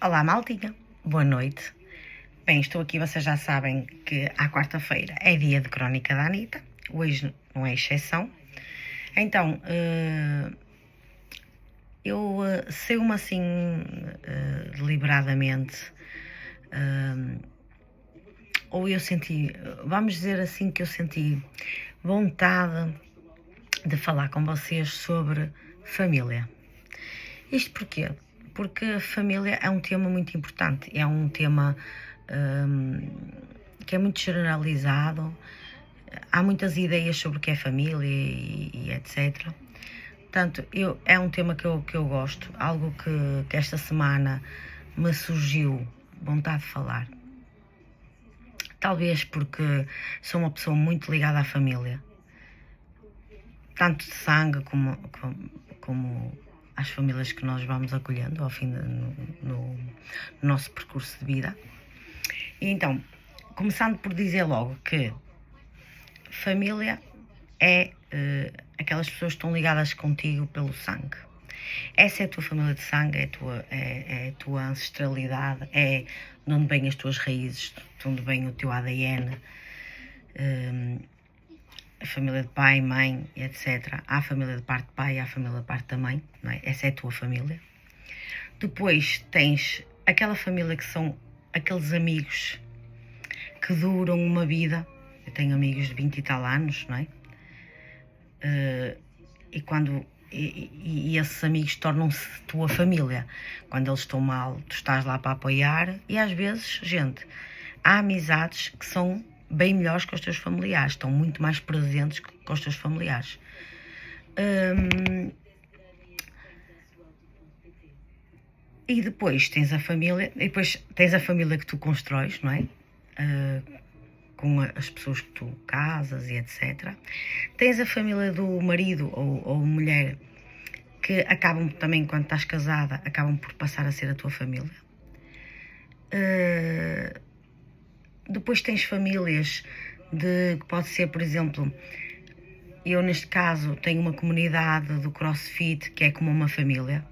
Olá, maltinha. Boa noite. Bem, estou aqui, vocês já sabem que à quarta-feira é dia de Crónica da Anitta. Hoje não é exceção. Então, eu saiu-me assim deliberadamente, ou eu senti, vamos dizer assim, que eu senti vontade de falar com vocês sobre família. Isto porquê? Porque a família é um tema muito importante, é um tema que é muito generalizado, há muitas ideias sobre o que é família e etc. Portanto, é um tema que eu gosto, algo que esta semana me surgiu vontade de falar. Talvez porque sou uma pessoa muito ligada à família, tanto de sangue como às famílias que nós vamos acolhendo ao fim no nosso percurso de vida. E então, começando por dizer logo que família é aquelas pessoas que estão ligadas contigo pelo sangue. Essa é a tua família de sangue, é a tua ancestralidade, é de onde vêm as tuas raízes, de onde vem o teu ADN, a família de pai, mãe, etc. Há a família de parte de pai, há a família de parte da mãe, não é? Essa é a tua família. Depois tens aquela família que são aqueles amigos que duram uma vida. Eu tenho amigos de 20 e tal anos, não é? E esses amigos tornam-se tua família. Quando eles estão mal, tu estás lá para apoiar. E às vezes, gente, há amizades que são bem melhores que os teus familiares, estão muito mais presentes que os teus familiares. E depois tens a família, e depois tens a família que tu constróis, não é? Com as pessoas que tu casas e etc. Tens a família do marido ou mulher que acabam também, quando estás casada, acabam por passar a ser a tua família. Depois tens famílias que pode ser, por exemplo, eu neste caso tenho uma comunidade do CrossFit que é como uma família,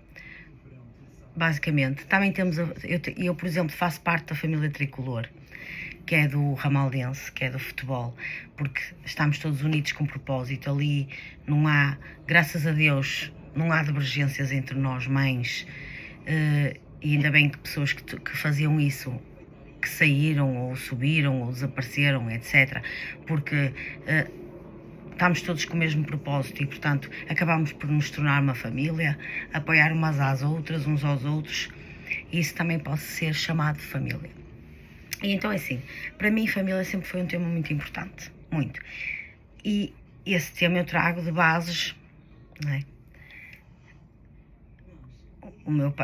basicamente. Também temos, eu por exemplo faço parte da família tricolor, que é do Ramaldense, que é do futebol, porque estamos todos unidos com propósito. Ali não há, graças a Deus, não há divergências entre nós, mães, e ainda bem que pessoas que faziam isso, que saíram, ou subiram, ou desapareceram, etc. Porque estamos todos com o mesmo propósito e, portanto, acabamos por nos tornar uma família, apoiar umas às outras, uns aos outros, e isso também pode ser chamado de família. E então é assim, para mim família sempre foi um tema muito importante, muito. E esse tema eu trago de bases, não é?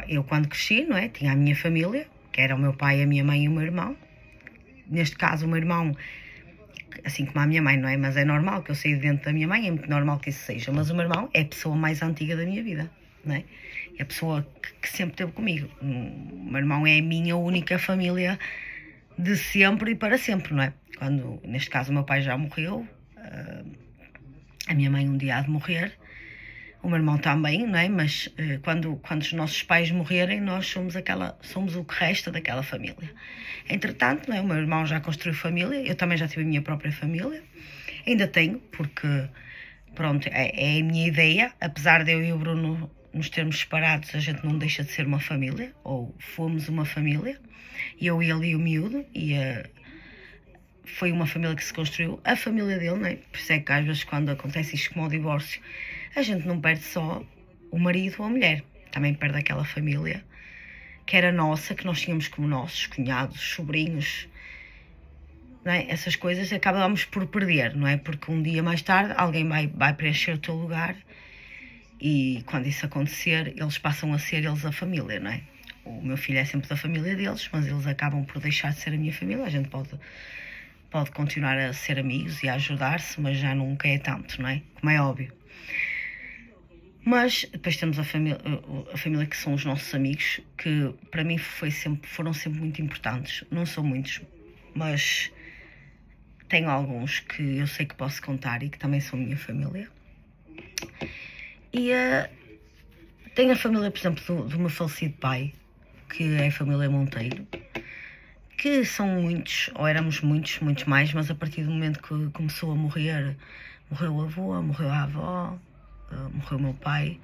Eu quando cresci, não é? Tinha a minha família, que era o meu pai, a minha mãe e o meu irmão. Neste caso o meu irmão, assim como a minha mãe, não é? Mas é normal que eu saia de dentro da minha mãe, é muito normal que isso seja. Mas o meu irmão é a pessoa mais antiga da minha vida, não é? É a pessoa que sempre esteve comigo. O meu irmão é a minha única família de sempre e para sempre, não é? Quando, neste caso, o meu pai já morreu, a minha mãe um dia há de morrer, o meu irmão também, não é? Mas quando os nossos pais morrerem, nós somos o que resta daquela família. Entretanto, não é? O meu irmão já construiu família, eu também já tive a minha própria família, ainda tenho, porque, pronto, é a minha ideia, apesar de eu e o Bruno nos termos separados, a gente não deixa de ser uma família, ou fomos uma família, eu, ele e o miúdo, e foi uma família que se construiu, a família dele, não é? Por isso é que às vezes quando acontece isto como o divórcio, a gente não perde só o marido ou a mulher, também perde aquela família que era nossa, que nós tínhamos como nossos cunhados, sobrinhos, não é? Essas coisas acabamos por perder, não é? Porque um dia mais tarde alguém vai preencher o teu lugar e quando isso acontecer, eles passam a ser eles a família, não é? O meu filho é sempre da família deles, mas eles acabam por deixar de ser a minha família. A gente pode continuar a ser amigos e a ajudar-se, mas já nunca é tanto, não é? Como é óbvio. Mas depois temos a família que são os nossos amigos, que para mim foram sempre muito importantes. Não são muitos, mas tenho alguns que eu sei que posso contar e que também são minha família. E tenho a família, por exemplo, do meu falecido pai, que é a família Monteiro, que são muitos, ou éramos muitos mais, mas a partir do momento que começou a morrer, morreu o avô, morreu a avó, morreu o meu pai,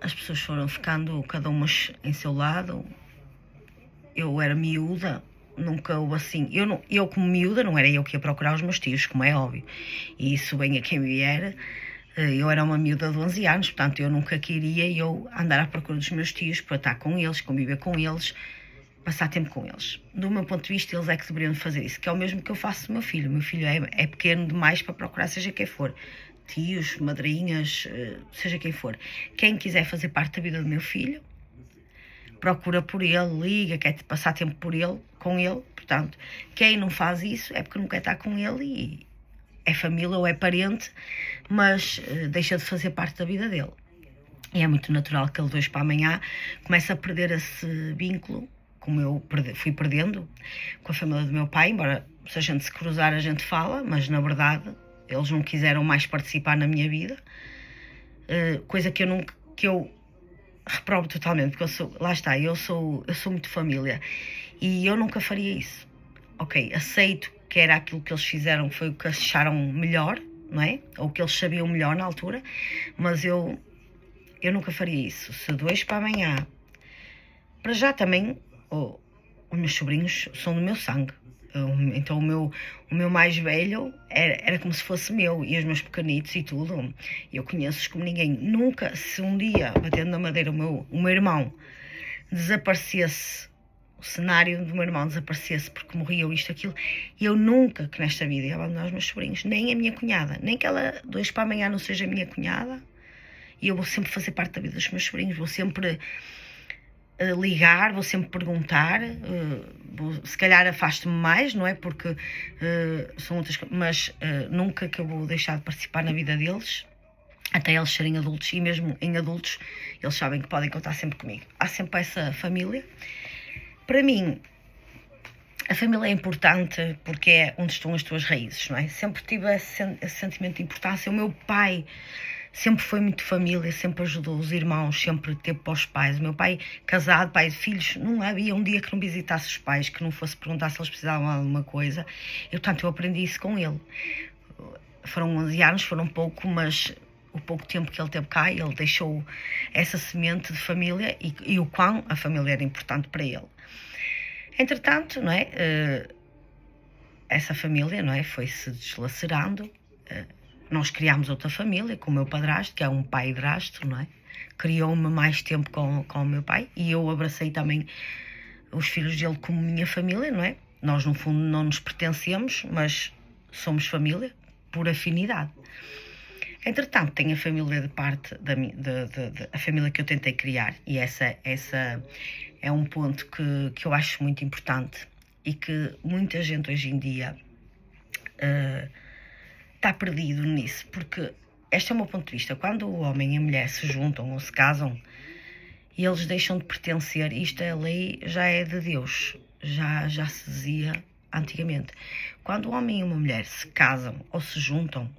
as pessoas foram ficando cada uma em seu lado. Eu era miúda, nunca houve assim, eu como miúda não era eu que ia procurar os meus tios, como é óbvio, e isso bem a quem vier. Eu era uma miúda de 11 anos, portanto eu nunca queria eu andar à procura dos meus tios para estar com eles, conviver com eles, passar tempo com eles. Do meu ponto de vista, eles é que deveriam fazer isso, que é o mesmo que eu faço do meu filho. O meu filho é pequeno demais para procurar seja quem for, tios, madrinhas, seja quem for. Quem quiser fazer parte da vida do meu filho, procura por ele, liga, quer passar tempo com ele. Portanto, quem não faz isso é porque não quer estar com ele e é família ou é parente, mas deixa de fazer parte da vida dele. E é muito natural que ele de hoje para amanhã comece a perder esse vínculo, como eu fui perdendo com a família do meu pai, embora se a gente se cruzar a gente fala, mas na verdade eles não quiseram mais participar na minha vida, coisa que eu reprovo totalmente, porque eu sou muito família e eu nunca faria isso. Ok, aceito que era aquilo que eles fizeram, foi o que acharam melhor, não é? Ou que eles sabiam melhor na altura, mas eu nunca faria isso. Se de hoje para amanhã, para já também, os meus sobrinhos são do meu sangue. Então o meu mais velho era como se fosse meu, e os meus pequenitos e tudo, eu conheço-os como ninguém. Nunca, se um dia, batendo na madeira, o meu irmão desaparecesse, o cenário do meu irmão desaparecesse porque morria ou isto, aquilo, eu nunca que nesta vida ia abandonar os meus sobrinhos, nem a minha cunhada, nem que ela de hoje para amanhã não seja a minha cunhada, e eu vou sempre fazer parte da vida dos meus sobrinhos, vou sempre ligar, vou sempre perguntar, se calhar afasto-me mais, não é? Porque são outras coisas, mas nunca que eu vou deixar de participar na vida deles, até eles serem adultos, e mesmo em adultos eles sabem que podem contar sempre comigo. Há sempre essa família. Para mim, a família é importante porque é onde estão as tuas raízes, não é? Sempre tive esse sentimento de importância. O meu pai sempre foi muito família, sempre ajudou os irmãos, sempre teve para os pais. O meu pai, casado, pai de filhos, não havia um dia que não visitasse os pais, que não fosse perguntar se eles precisavam de alguma coisa. Portanto, eu aprendi isso com ele. Foram 11 anos, foram pouco, mas o pouco tempo que ele teve cá, ele deixou essa semente de família e o quão a família era importante para ele. Entretanto, não é? Essa família, não é? Foi-se deslacerando. Nós criámos outra família com o meu padrasto, que é um pai-drasto, não é? Criou-me mais tempo com o meu pai e eu abracei também os filhos dele como minha família, não é? Nós, no fundo, não nos pertencemos, mas somos família por afinidade. Entretanto, tenho a família de parte a família que eu tentei criar, e essa é um ponto que eu acho muito importante e que muita gente hoje em dia está perdido nisso, porque este é o meu ponto de vista. Quando o homem e a mulher se juntam ou se casam e eles deixam de pertencer, isto é a lei, já é de Deus, já se dizia antigamente. Quando o homem e uma mulher se casam ou se juntam,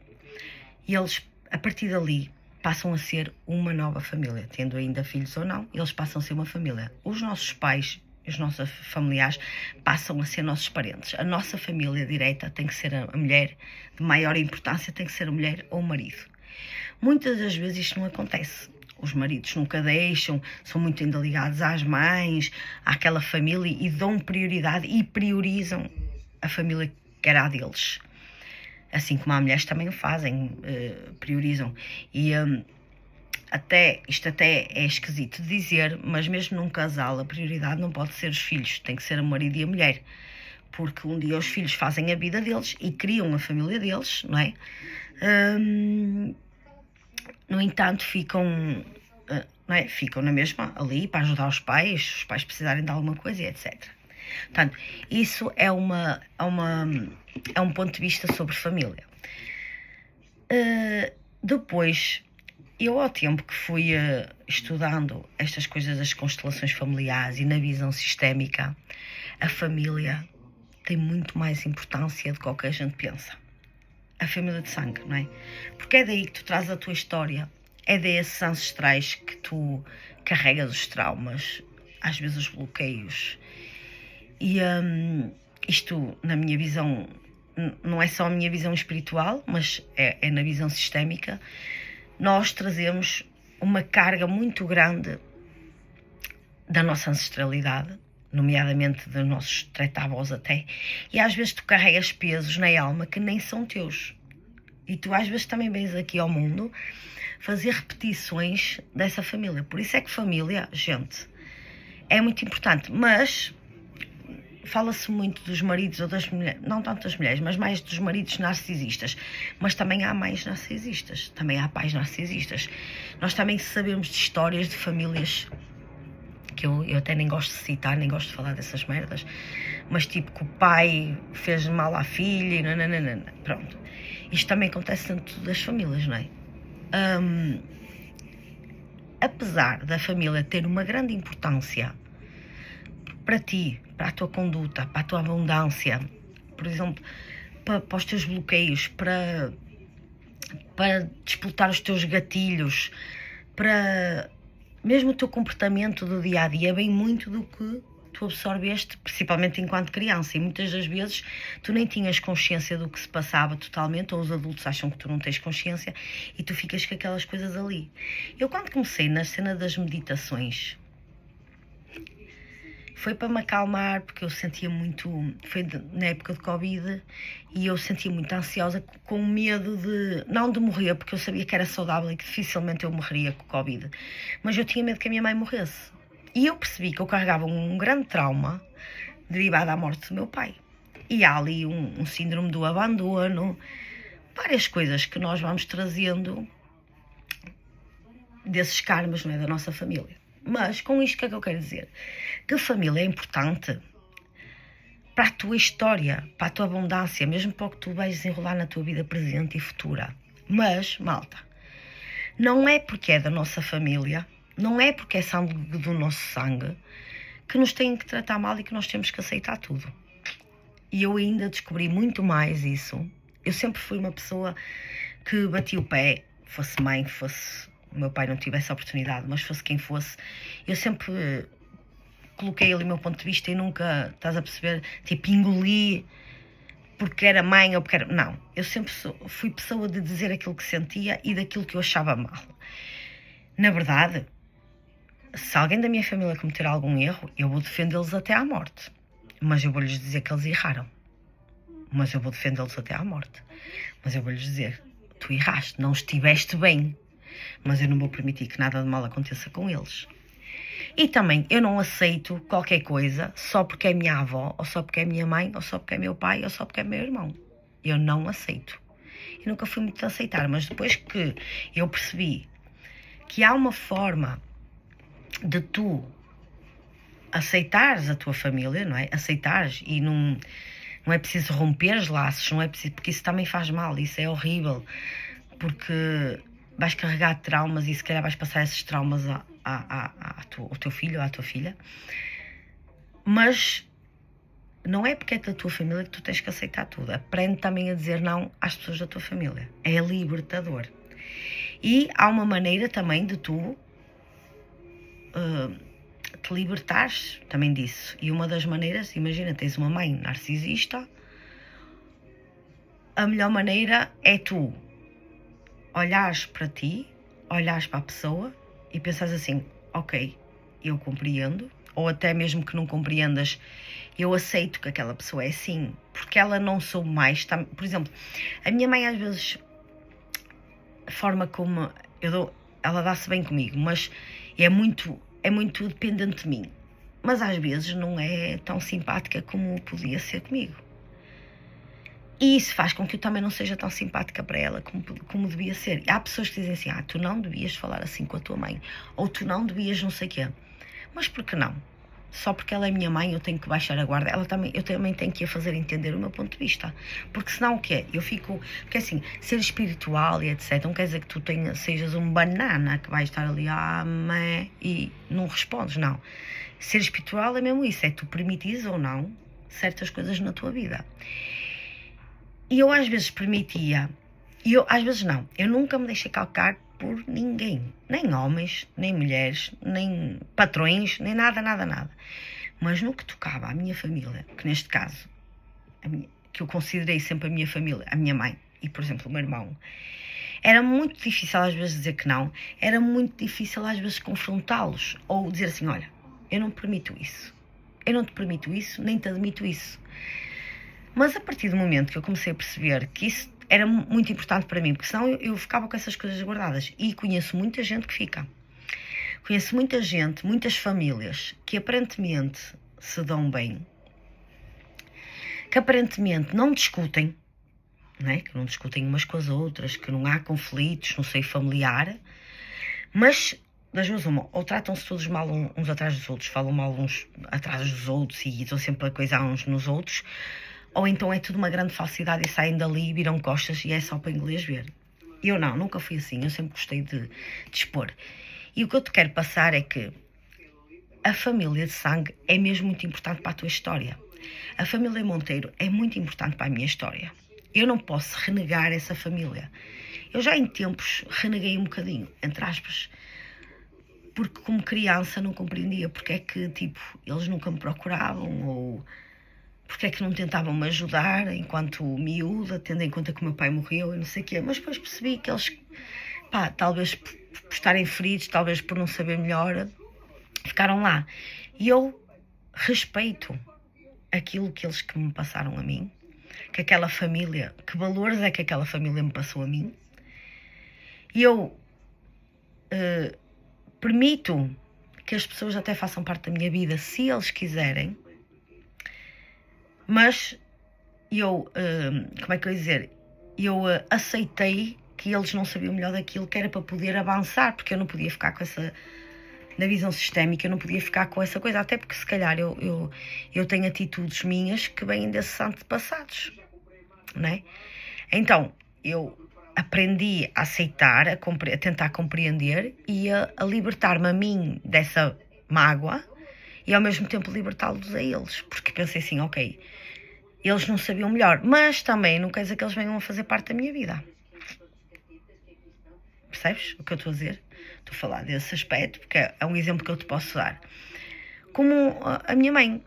e eles a partir dali passam a ser uma nova família, tendo ainda filhos ou não, eles passam a ser uma família. Os nossos pais, os nossos familiares passam a ser nossos parentes. A nossa família direta tem que ser a mulher, de maior importância tem que ser a mulher ou o marido. Muitas das vezes isto não acontece. Os maridos nunca deixam, são muito ainda ligados às mães, àquela família, e dão prioridade e priorizam a família que era a deles. Assim como as mulheres também o fazem, priorizam. E isto até é esquisito de dizer, mas mesmo num casal a prioridade não pode ser os filhos, tem que ser o marido e a mulher. Porque um dia os filhos fazem a vida deles e criam a família deles, não é? No entanto, ficam na mesma ali para ajudar os pais precisarem de alguma coisa e etc. Portanto, isso é um ponto de vista sobre família. Depois, eu ao tempo que fui estudando estas coisas das constelações familiares e na visão sistémica, a família tem muito mais importância do que o que a gente pensa. A família de sangue, não é? Porque é daí que tu trazes a tua história, é desses ancestrais que tu carregas os traumas, às vezes os bloqueios. E isto, na minha visão, não é só a minha visão espiritual, mas é na visão sistémica. Nós trazemos uma carga muito grande da nossa ancestralidade, nomeadamente dos nossos tretavós até, e às vezes tu carregas pesos na alma que nem são teus. E tu às vezes também vens aqui ao mundo fazer repetições dessa família. Por isso é que família, gente, é muito importante. Mas fala-se muito dos maridos ou das mulheres, não tanto das mulheres, mas mais dos maridos narcisistas. Mas também há mães narcisistas, também há pais narcisistas. Nós também sabemos de histórias de famílias que eu até nem gosto de citar, nem gosto de falar dessas merdas, mas tipo que o pai fez mal à filha e nananana. Pronto. Isto também acontece dentro das famílias, não é? Apesar da família ter uma grande importância para ti, para a tua conduta, para a tua abundância, por exemplo, para os teus bloqueios, para disputar os teus gatilhos, para mesmo o teu comportamento do dia a dia, vem muito do que tu absorveste, principalmente enquanto criança, e muitas das vezes tu nem tinhas consciência do que se passava totalmente, ou os adultos acham que tu não tens consciência e tu ficas com aquelas coisas ali. Eu, quando comecei na cena das meditações, foi para me acalmar, porque eu sentia muito, foi na época de Covid, e eu sentia muito ansiosa, com medo não de morrer, porque eu sabia que era saudável e que dificilmente eu morreria com Covid, mas eu tinha medo que a minha mãe morresse. E eu percebi que eu carregava um grande trauma derivado da morte do meu pai. E há ali um síndrome do abandono, várias coisas que nós vamos trazendo desses karmas, não é, da nossa família. Mas com isto, o que é que eu quero dizer? Que a família é importante para a tua história, para a tua abundância, mesmo para o que tu vais desenrolar na tua vida presente e futura. Mas, malta, não é porque é da nossa família, não é porque é sangue do nosso sangue, que nos têm que tratar mal e que nós temos que aceitar tudo. E eu ainda descobri muito mais isso. Eu sempre fui uma pessoa que batia o pé, fosse mãe, fosse o meu pai não tivesse a oportunidade, mas fosse quem fosse, eu sempre coloquei ali o meu ponto de vista e nunca, estás a perceber, tipo, engoli porque era mãe ou porque era... Não, eu sempre fui pessoa de dizer aquilo que sentia e daquilo que eu achava mal. Na verdade, se alguém da minha família cometer algum erro, eu vou defendê-los até à morte. Mas eu vou-lhes dizer que eles erraram. Mas eu vou defendê-los até à morte. Mas eu vou-lhes dizer, tu erraste, não estiveste bem. Mas eu não vou permitir que nada de mal aconteça com eles. E também, eu não aceito qualquer coisa só porque é minha avó, ou só porque é minha mãe, ou só porque é meu pai, ou só porque é meu irmão. Eu não aceito. E nunca fui muito a aceitar, mas depois que eu percebi que há uma forma de tu aceitares a tua família, não é? Aceitares e não é preciso romper os laços, não é preciso, porque isso também faz mal, isso é horrível, porque vais carregar traumas e se calhar vais passar esses traumas ao teu filho ou à tua filha. Mas não é porque é da tua família que tu tens que aceitar tudo. Aprende também a dizer não às pessoas da tua família. É libertador. E há uma maneira também de tu te libertares também disso. E uma das maneiras, imagina, tens uma mãe narcisista, a melhor maneira é tu olhares para ti, olhares para a pessoa e pensares assim, ok, eu compreendo, ou até mesmo que não compreendas, eu aceito que aquela pessoa é assim, porque ela não soube mais. Por exemplo, a minha mãe às vezes, a forma como ela dá-se bem comigo, mas é muito dependente de mim. Mas às vezes não é tão simpática como podia ser comigo. E isso faz com que eu também não seja tão simpática para ela como devia ser. E há pessoas que dizem assim, tu não devias falar assim com a tua mãe, ou tu não devias não sei o quê. Mas por que não? Só porque ela é minha mãe eu tenho que baixar a guarda, eu também tenho que a fazer entender o meu ponto de vista. Porque senão o quê? Eu fico... Porque assim, ser espiritual e etc, não quer dizer que tu sejas um banana que vais estar ali e não respondes, não. Ser espiritual é mesmo isso, é tu permitires ou não certas coisas na tua vida. E eu às vezes permitia, e eu às vezes não, eu nunca me deixei calcar por ninguém. Nem homens, nem mulheres, nem patrões, nem nada, nada, nada. Mas no que tocava à minha família, que neste caso, que eu considerei sempre a minha família, a minha mãe e, por exemplo, o meu irmão, era muito difícil às vezes dizer que não, era muito difícil às vezes confrontá-los, ou dizer assim, olha, eu não permito isso, eu não te permito isso, nem te admito isso. Mas a partir do momento que eu comecei a perceber que isso era muito importante para mim, porque senão eu ficava com essas coisas guardadas, e conheço muita gente que fica. Conheço muita gente, muitas famílias que aparentemente se dão bem, que aparentemente não discutem, não é? Que não discutem umas com as outras, que não há conflitos no seio familiar, mas das duas uma, ou tratam-se todos mal uns atrás dos outros, falam mal uns atrás dos outros e estão sempre a coisar uns nos outros, ou então é tudo uma grande falsidade e saem dali, viram costas e é só para inglês ver. Eu não, nunca fui assim, eu sempre gostei de expor. E o que eu te quero passar é que a família de sangue é mesmo muito importante para a tua história. A família Monteiro é muito importante para a minha história. Eu não posso renegar essa família. Eu já em tempos reneguei um bocadinho, entre aspas, porque como criança não compreendia porque é que, tipo, eles nunca me procuravam, ou porque é que não tentavam me ajudar enquanto miúda, tendo em conta que o meu pai morreu e não sei o quê. Mas depois percebi que eles, talvez por estarem feridos, talvez por não saber melhor, ficaram lá. E eu respeito aquilo que eles que me passaram a mim, que aquela família, que valores é que aquela família me passou a mim. E eu permito que as pessoas até façam parte da minha vida, se eles quiserem, mas eu, como é que eu ia dizer, eu aceitei que eles não sabiam melhor daquilo, que era para poder avançar, porque eu não podia ficar com essa, na visão sistémica, eu não podia ficar com essa coisa, até porque se calhar eu tenho atitudes minhas que vêm desses antepassados, não é? Então, eu aprendi a aceitar, a tentar compreender e a libertar-me a mim dessa mágoa e ao mesmo tempo libertá-los a eles, porque pensei assim, ok, eles não sabiam melhor, mas também não quer dizer que eles venham a fazer parte da minha vida. Percebes o que eu estou a dizer? Estou a falar desse aspecto, porque é um exemplo que eu te posso dar. Como a minha mãe.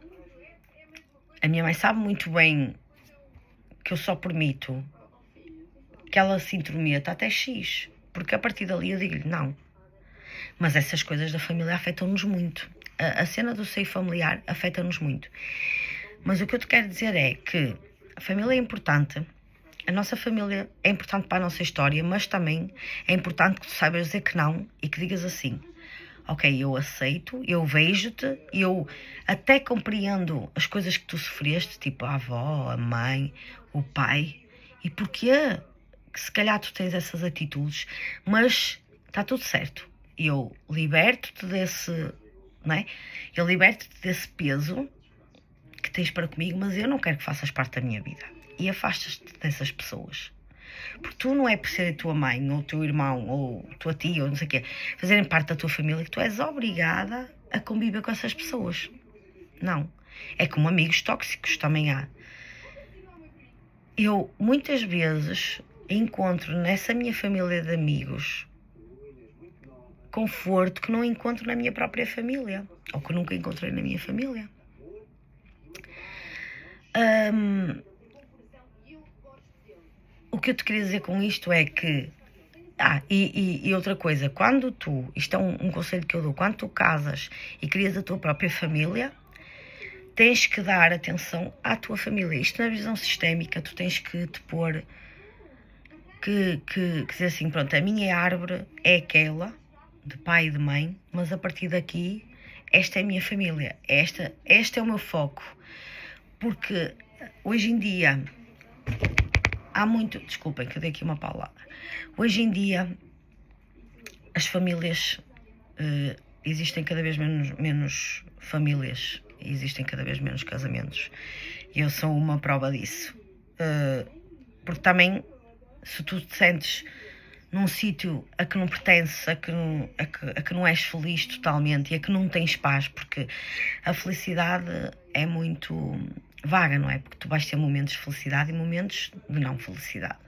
A minha mãe sabe muito bem que eu só permito que ela se intrometa até X, porque a partir dali eu digo-lhe não. Mas essas coisas da família afetam-nos muito. A cena do seio familiar afeta-nos muito. Mas o que eu te quero dizer é que a família é importante, a nossa família é importante para a nossa história, mas também é importante que tu saibas dizer que não e que digas assim, ok, eu aceito, eu vejo-te, eu até compreendo as coisas que tu sofreste, tipo a avó, a mãe, o pai, e porquê que se calhar tu tens essas atitudes, mas está tudo certo. Eu liberto-te desse, não é? Eu liberto-te desse peso que tens para comigo, mas eu não quero que faças parte da minha vida. E afastas-te dessas pessoas. Porque tu não é por ser a tua mãe, ou o teu irmão, ou a tua tia, ou não sei o quê, fazerem parte da tua família, que tu és obrigada a conviver com essas pessoas. Não. É como amigos tóxicos também há. Eu, muitas vezes, encontro nessa minha família de amigos conforto que não encontro na minha própria família, ou que nunca encontrei na minha família. O que eu te queria dizer com isto é que... e outra coisa, quando tu... Isto é um conselho que eu dou. Quando tu casas e crias a tua própria família, tens que dar atenção à tua família. Isto na visão sistémica, tu tens que te pôr... Que dizer assim, pronto, a minha árvore é aquela, de pai e de mãe, mas a partir daqui, esta é a minha família. Este é o meu foco. Porque hoje em dia... Há muito... Desculpem que eu dei aqui uma paulada. Hoje em dia, as famílias... existem cada vez menos famílias. Existem cada vez menos casamentos. E eu sou uma prova disso. Porque também, se tu te sentes num sítio a que não pertences, a que não és feliz totalmente e a que não tens paz, porque a felicidade é muito... vaga, não é? Porque tu vais ter momentos de felicidade e momentos de não felicidade.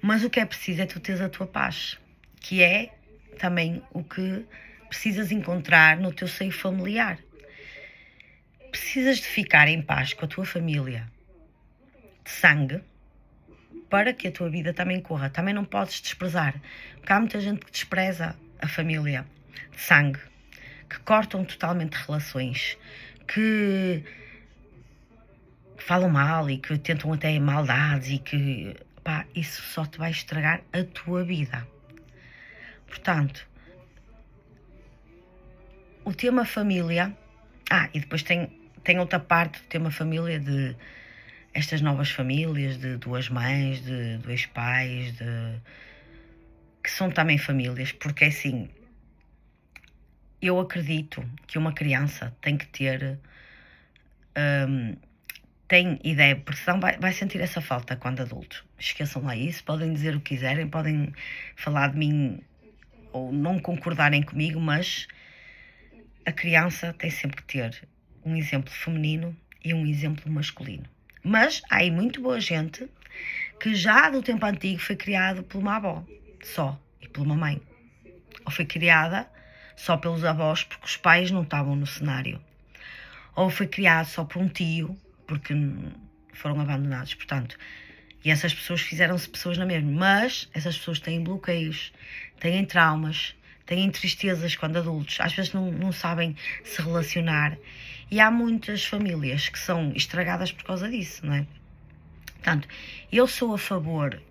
Mas o que é preciso é tu teres a tua paz. que é também o que precisas encontrar no teu seio familiar. Precisas de ficar em paz com a tua família de sangue para que a tua vida também corra. Também não podes desprezar, porque há muita gente que despreza a família de sangue, que cortam totalmente relações, que falam mal e que tentam até maldades e que, pá, isso só te vai estragar a tua vida. Portanto, o tema família... e depois tem outra parte do tema família de estas novas famílias, de duas mães, de dois pais, que são também famílias, porque assim, eu acredito que uma criança tem que ter... tem ideia, porque senão vai sentir essa falta quando adulto. Esqueçam lá isso, podem dizer o que quiserem, podem falar de mim ou não concordarem comigo, mas a criança tem sempre que ter um exemplo feminino e um exemplo masculino. Mas há aí muito boa gente que já do tempo antigo foi criado por uma avó só e por uma mãe. Ou foi criada só pelos avós porque os pais não estavam no cenário. Ou foi criado só por um tio porque foram abandonados. Portanto, e essas pessoas fizeram-se pessoas na mesma. Mas essas pessoas têm bloqueios, têm traumas, têm tristezas quando adultos. Às vezes não sabem se relacionar. E há muitas famílias que são estragadas por causa disso, não é? Portanto, eu sou a favor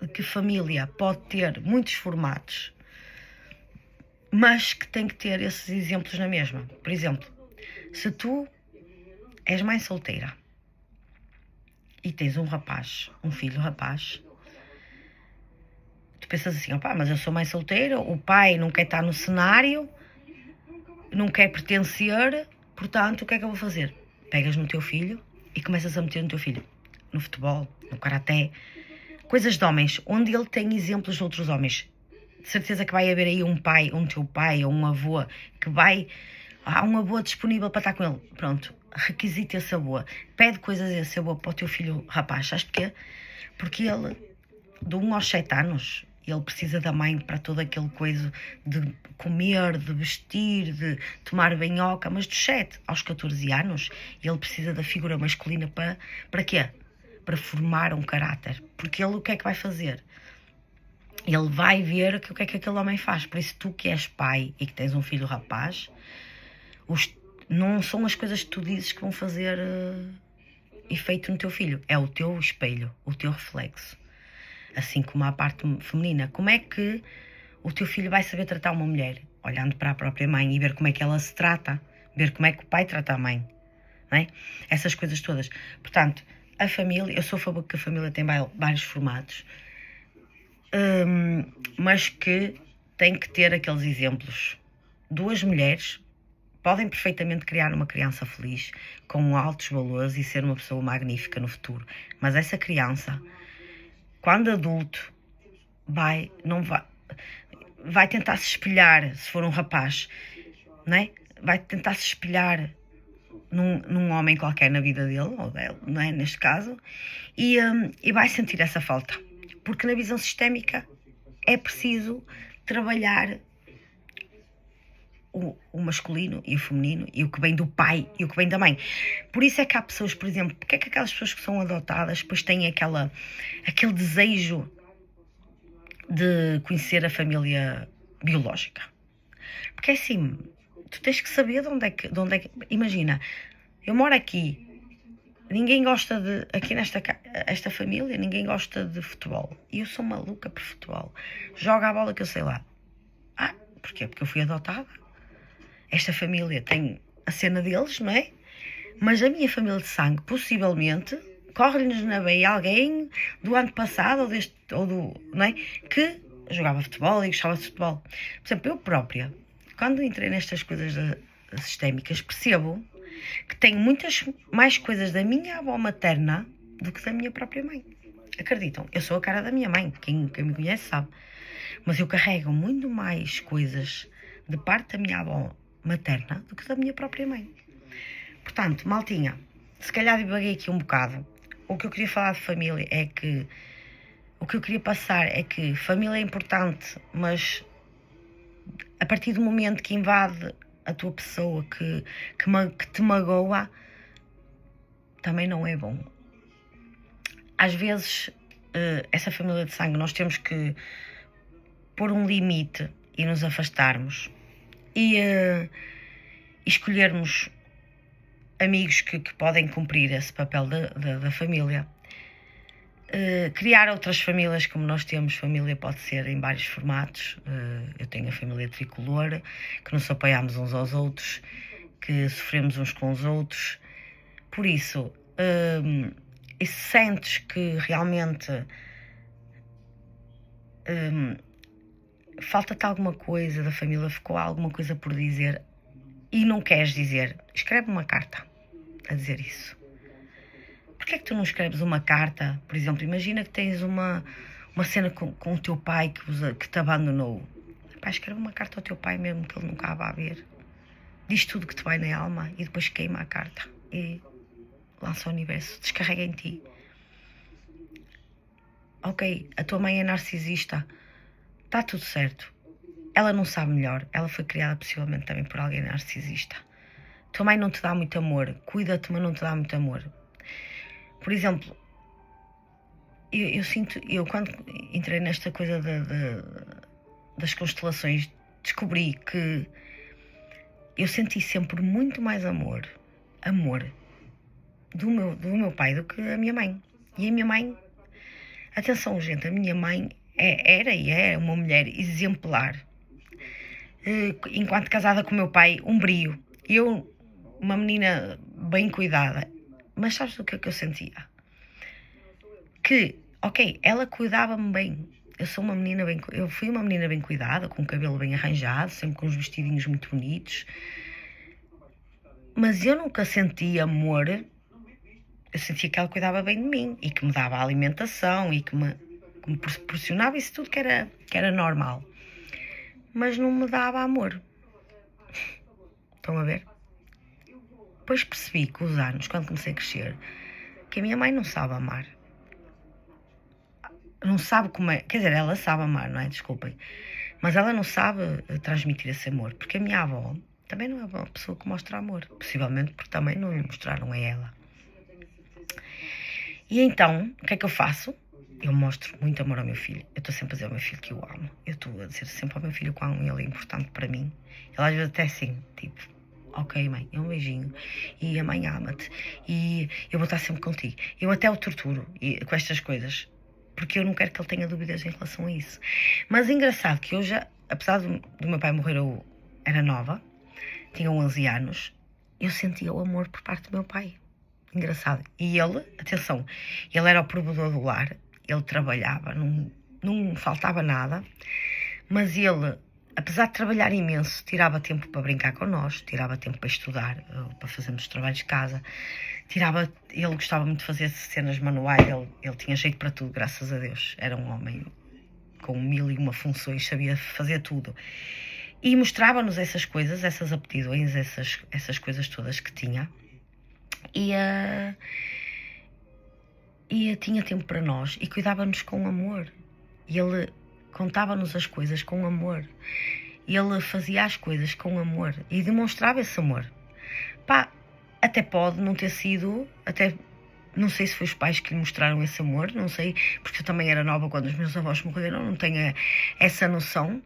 de que família pode ter muitos formatos, mas que tem que ter esses exemplos na mesma. Por exemplo, se tu és mãe solteira e tens um filho rapaz, tu pensas assim, mas eu sou mãe solteira, o pai não quer estar no cenário, não quer pertencer, portanto, o que é que eu vou fazer? Pegas no teu filho e começas a meter no teu filho no futebol, no karaté, coisas de homens, onde ele tem exemplos de outros homens. De certeza que vai haver aí um pai, um teu pai ou um avô que há um avô disponível para estar com ele. Pronto, requisita esse avô, pede coisas a esse avô para o teu filho rapaz. Sabes porquê? Porque ele, de 1 aos 7 anos, ele precisa da mãe para todo aquele coisa de comer, de vestir, de tomar banhoca, mas dos 7 aos 14 anos, ele precisa da figura masculina para quê? Para formar um caráter. Porque ele o que é que vai fazer? Ele vai ver o que é que aquele homem faz. Por isso, tu que és pai e que tens um filho rapaz, não são as coisas que tu dizes que vão fazer efeito no teu filho. É o teu espelho, o teu reflexo. Assim como a parte feminina. Como é que o teu filho vai saber tratar uma mulher? Olhando para a própria mãe e ver como é que ela se trata. Ver como é que o pai trata a mãe. Não é? Essas coisas todas. Portanto, a família... Eu sou a favor que a família tem vários formatos. Mas que tem que ter aqueles exemplos. Duas mulheres podem perfeitamente criar uma criança feliz, com altos valores e ser uma pessoa magnífica no futuro. Mas essa criança, quando adulto, vai tentar se espelhar, se for um rapaz, não é? Vai tentar se espelhar num homem qualquer na vida dele, ou dela, não é? Neste caso, e vai sentir essa falta. Porque na visão sistémica é preciso trabalhar o masculino e o feminino, e o que vem do pai e o que vem da mãe. Por isso é que há pessoas, por exemplo, porque é que aquelas pessoas que são adotadas depois têm aquele desejo de conhecer a família biológica? Porque é assim, tu tens que saber de onde é que imagina, eu moro aqui, ninguém gosta aqui esta família, ninguém gosta de futebol, e eu sou maluca por futebol, joga a bola que eu sei lá. Porquê? Porque eu fui adotada. Esta família tem a cena deles, não é? Mas a minha família de sangue, possivelmente, corre-lhes na veia alguém do ano passado não é? Que jogava futebol e gostava de futebol. Por exemplo, eu própria, quando entrei nestas coisas sistémicas, percebo que tenho muitas mais coisas da minha avó materna do que da minha própria mãe. Acreditam? Eu sou a cara da minha mãe, quem me conhece sabe. Mas eu carrego muito mais coisas de parte da minha avó materna do que da minha própria mãe. Portanto, maltinha, se calhar divaguei aqui um bocado. O que eu queria falar de família é que O que eu queria passar é que família é importante, mas a partir do momento que invade a tua pessoa, que te magoa, também não é bom. Às vezes, essa família de sangue, nós temos que pôr um limite e nos afastarmos e escolhermos amigos que podem cumprir esse papel da família. Criar outras famílias, como nós temos. Família pode ser em vários formatos. Eu tenho a família tricolor, que nos apoiamos uns aos outros, que sofremos uns com os outros. Por isso, e se sentes que realmente falta-te alguma coisa da família, ficou alguma coisa por dizer e não queres dizer, escreve uma carta a dizer isso. Porquê é que tu não escreves uma carta? Por exemplo, imagina que tens uma cena com o teu pai que te abandonou. Pá, escreve uma carta ao teu pai mesmo que ele nunca vá ver. Diz tudo que te vai na alma e depois queima a carta e lança ao universo, descarrega em ti. Ok, a tua mãe é narcisista, está tudo certo. Ela não sabe melhor, ela foi criada possivelmente também por alguém narcisista. Tua mãe não te dá muito amor, cuida-te, mas não te dá muito amor. Por exemplo, eu quando entrei nesta coisa das constelações, descobri que eu senti sempre muito mais amor do meu pai do que a minha mãe. E a minha mãe, atenção gente, a minha mãe era e é uma mulher exemplar. Enquanto casada com o meu pai, um brio. Eu, uma menina bem cuidada. Mas sabes o que é que eu sentia? Que, ok, ela cuidava-me bem. Eu fui uma menina bem cuidada, com o cabelo bem arranjado, sempre com os vestidinhos muito bonitos. Mas eu nunca senti amor. Eu sentia que ela cuidava bem de mim e que me dava a alimentação e que me proporcionava isso tudo que era normal. Mas não me dava amor. Estão a ver? Depois percebi com os anos, quando comecei a crescer, que a minha mãe não sabe amar. Não sabe como é. Quer dizer, ela sabe amar, não é? Desculpem. Mas ela não sabe transmitir esse amor. Porque a minha avó também não é uma pessoa que mostra amor. Possivelmente porque também não lhe mostraram a ela. E então, o que é que eu faço? Eu mostro muito amor ao meu filho. Eu estou sempre a dizer ao meu filho que eu amo. Eu estou a dizer sempre ao meu filho quão ele é importante para mim. Ele às vezes até assim, tipo, ok mãe, é um beijinho. E a mãe ama-te. E eu vou estar sempre contigo. Eu até o torturo com estas coisas. Porque eu não quero que ele tenha dúvidas em relação a isso. Mas é engraçado que eu já, apesar do meu pai morrer, eu era nova. Tinha 11 anos. Eu sentia o amor por parte do meu pai. Engraçado. E ele, atenção, ele era o provedor do lar. Ele trabalhava, não faltava nada. Mas ele, apesar de trabalhar imenso, tirava tempo para brincar connosco, tirava tempo para estudar, para fazermos os trabalhos de casa. Ele gostava muito de fazer cenas manuais, ele tinha jeito para tudo, graças a Deus. Era um homem com 1001 funções, sabia fazer tudo. E mostrava-nos essas coisas, essas aptidões, essas coisas todas que tinha. E tinha tempo para nós e cuidava-nos com amor. E ele contava-nos as coisas com amor. E ele fazia as coisas com amor e demonstrava esse amor. Pá, até pode não ter sido, até não sei se foi os pais que lhe mostraram esse amor, não sei, porque eu também era nova quando os meus avós morreram, não tenho essa noção.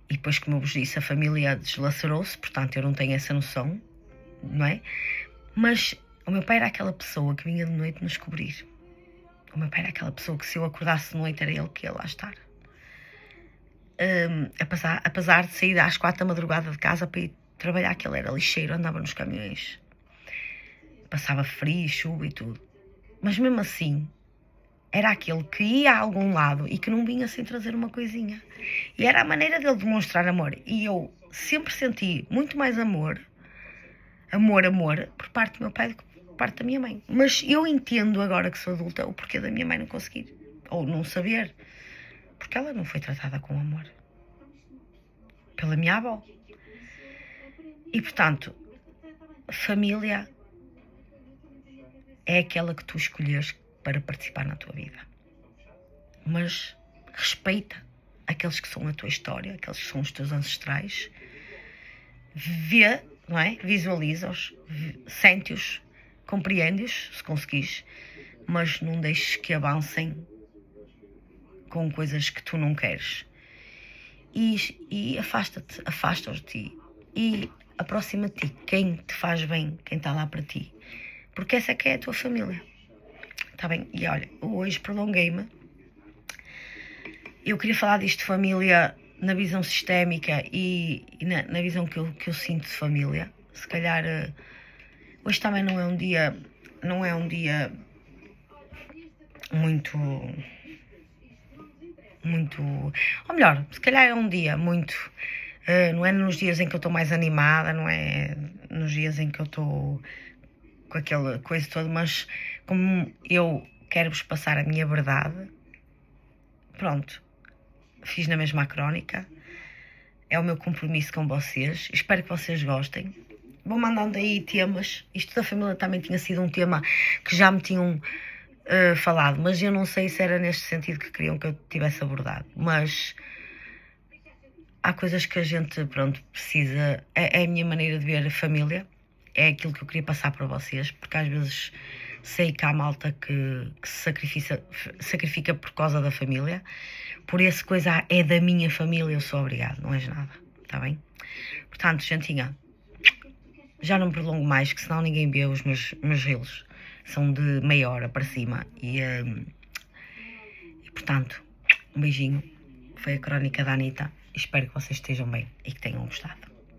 E depois, como eu vos disse, a família deslacerou-se, portanto eu não tenho essa noção, não é? Mas o meu pai era aquela pessoa que vinha de noite nos cobrir. O meu pai era aquela pessoa que se eu acordasse de noite era ele que ia lá estar. Apesar de sair às 4 da madrugada de casa para ir trabalhar, que ele era lixeiro, andava nos caminhões. Passava frio, chuva e tudo. Mas mesmo assim, era aquele que ia a algum lado e que não vinha sem trazer uma coisinha. E era a maneira dele demonstrar amor. E eu sempre senti muito mais amor, por parte do meu pai do que por parte da minha mãe. Mas eu entendo agora que sou adulta o porquê da minha mãe não conseguir. Ou não saber. Porque ela não foi tratada com amor. Pela minha avó. E portanto, família é aquela que tu escolheres para participar na tua vida. mas respeita aqueles que são a tua história, aqueles que são os teus ancestrais. Vê, não é? Visualiza-os, sente-os, compreende-os, se conseguires, mas não deixes que avancem com coisas que tu não queres. E afasta-os de ti. E aproxima-te de ti, quem te faz bem, quem está lá para ti. Porque essa é que é a tua família. Está bem? E olha, hoje prolonguei-me. Eu queria falar disto de família na visão sistémica e na visão que eu sinto de família. Se calhar hoje também não é um dia muito, ou melhor, se calhar é um dia muito, não é nos dias em que eu estou mais animada, não é nos dias em que eu estou com aquela coisa toda, mas como eu quero-vos passar a minha verdade, pronto, fiz na mesma crónica, é o meu compromisso com vocês, espero que vocês gostem. Vou mandando aí temas, isto da família também tinha sido um tema que já me tinham falado, mas eu não sei se era neste sentido que queriam que eu tivesse abordado, mas há coisas que a gente, pronto, precisa, é a minha maneira de ver a família, é aquilo que eu queria passar para vocês, porque às vezes sei que há malta que se sacrifica por causa da família, por essa coisa é da minha família, eu sou obrigado, não és nada, está bem? Portanto, gentinha, já não me prolongo mais, que senão ninguém vê os meus reels, são de meia hora para cima, e portanto, um beijinho, foi a crónica da Anitta, espero que vocês estejam bem e que tenham gostado.